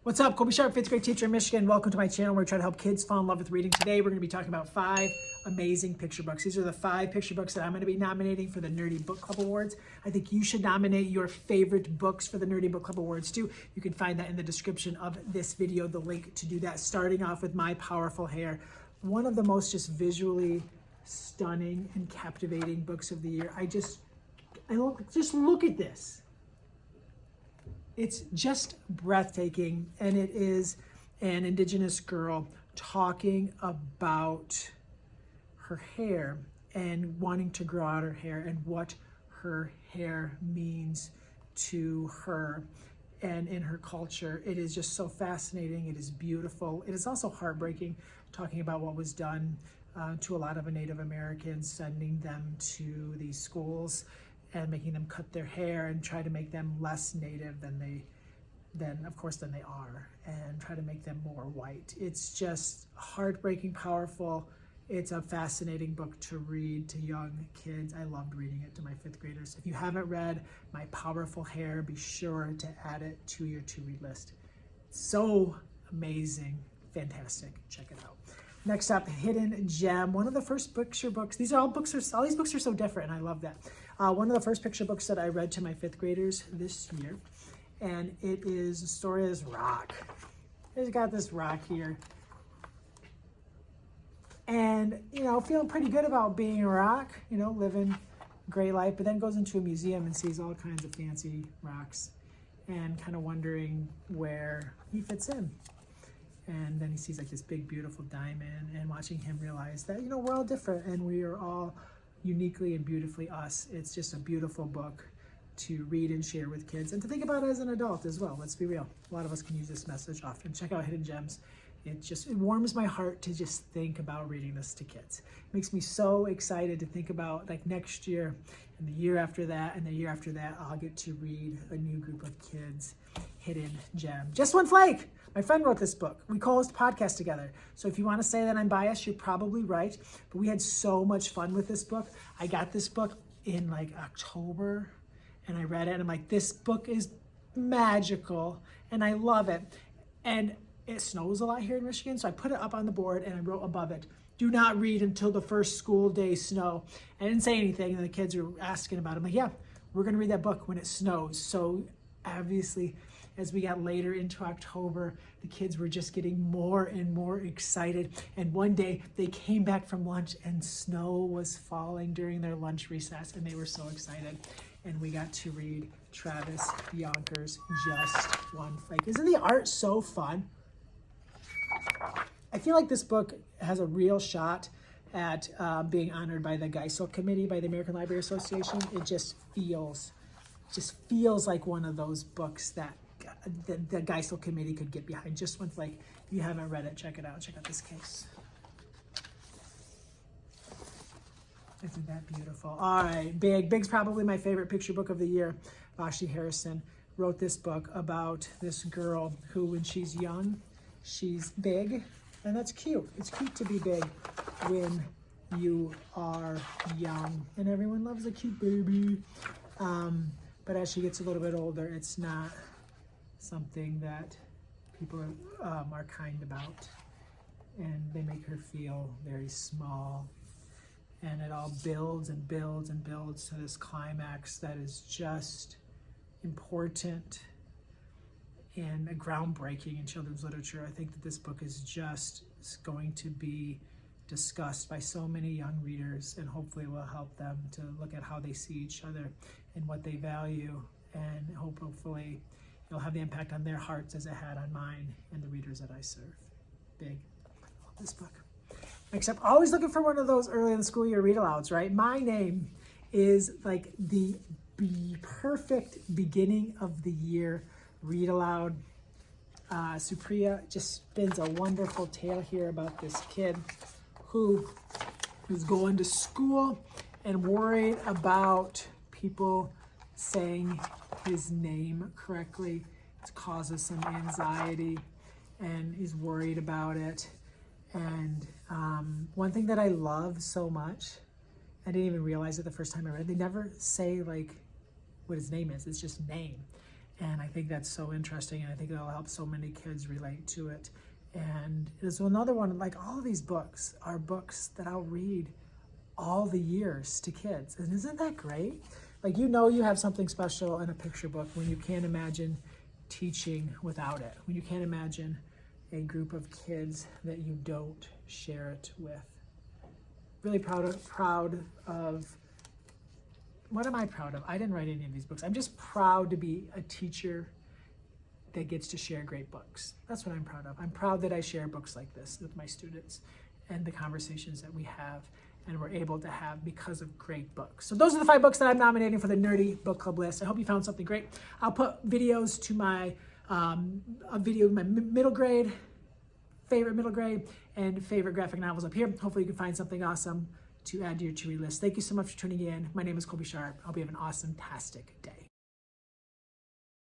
What's up? Colby Sharp, 5th grade teacher in Michigan. Welcome to my channel where we try to help kids fall in love with reading. Today we're going to be talking about 5 amazing picture books. These are the 5 picture books that I'm going to be nominating for the Nerdy Book Club Awards. I think you should nominate your favorite books for the Nerdy Book Club Awards too. You can find that in the description of this video, the link to do that. Starting off with My Powerful Hair, one of the most just visually stunning and captivating books of the year. Just look at this. It's just breathtaking, and it is an Indigenous girl talking about her hair and wanting to grow out her hair and what her hair means to her and in her culture. It is just so fascinating. It is beautiful. It is also heartbreaking, talking about what was done to a lot of Native Americans, sending them to these schools and making them cut their hair and try to make them less native than they are, and try to make them more white. It's just heartbreaking, powerful. It's a fascinating book to read to young kids. I loved reading it to my 5th graders. If you haven't read My Powerful Hair, be sure to add it to your to-read list. So amazing, fantastic. Check it out. Next up, Hidden Gem, one of the first picture books. All these books are so different, and I love that. One of the first picture books that I read to my 5th graders this year, and it is, the story is Rock. It's got this rock here. And, feeling pretty good about being a rock, living a great life, but then goes into a museum and sees all kinds of fancy rocks and kind of wondering where he fits in. And then he sees like this big, beautiful diamond, and watching him realize that, we're all different and we are all uniquely and beautifully us. It's just a beautiful book to read and share with kids and to think about as an adult as well. Let's be real. A lot of us can use this message often. Check out Hidden Gems. It warms my heart to just think about reading this to kids. It makes me so excited to think about like next year and the year after that and the year after that, I'll get to read a new group of kids, Hidden Gem. Just One Flake. My friend wrote this book. We co-host a podcast together. So if you want to say that I'm biased, you're probably right. But we had so much fun with this book. I got this book in like October, and I read it, and I'm like, this book is magical, and I love it. And it snows a lot here in Michigan, so I put it up on the board, and I wrote above it, do not read until the first school day snow. I didn't say anything, and the kids were asking about it. I'm like, yeah, we're going to read that book when it snows. So obviously, as we got later into October, the kids were just getting more and more excited. And one day they came back from lunch and snow was falling during their lunch recess, and they were so excited. And we got to read Travis Younker's Just One Flake. Isn't the art so fun? I feel like this book has a real shot at being honored by the Geisel Committee, by the American Library Association. It just feels like one of those books that the Geisel Committee could get behind. Just One Flake. If you haven't read it, check it out. Check out this case. Isn't that beautiful? All right, Big. Big's probably my favorite picture book of the year. Vashti Harrison wrote this book about this girl who, when she's young, she's big, and that's cute. It's cute to be big when you are young, and everyone loves a cute baby. But as she gets a little bit older, it's not something that people are kind about, and they make her feel very small. And it all builds and builds and builds to this climax that is just important and groundbreaking in children's literature. I think that this book is going to be discussed by so many young readers, and hopefully will help them to look at how they see each other and what they value, and hopefully it'll have the impact on their hearts as it had on mine and the readers that I serve. Big. I love this book. Except always looking for one of those early in the school year read-alouds, right? My name is like the perfect beginning of the year read-aloud. Supriya just spins a wonderful tale here about this kid who is going to school and worried about people saying his name correctly. It causes some anxiety, and he's worried about it. And one thing that I love so much, I didn't even realize it the first time I read it, they never say like what his name is. It's just name. And I think that's so interesting, and I think it'll help so many kids relate to it. And there's another one, like all of these books are books that I'll read all the years to kids. And isn't that great? Like, you know, you have something special in a picture book when you can't imagine teaching without it, when you can't imagine a group of kids that you don't share it with. Really proud of, what am I proud of? I didn't write any of these books. I'm just proud to be a teacher that gets to share great books. That's what I'm proud of. I'm proud that I share books like this with my students and the conversations that we have and we're able to have because of great books. So those are the 5 books that I'm nominating for the Nerdy Book Club list. I hope you found something great. I'll put videos to my, a video of my favorite middle grade and favorite graphic novels up here. Hopefully you can find something awesome to add to your to-read list. Thank you so much for tuning in. My name is Colby Sharp. I hope you have an awesome-tastic day.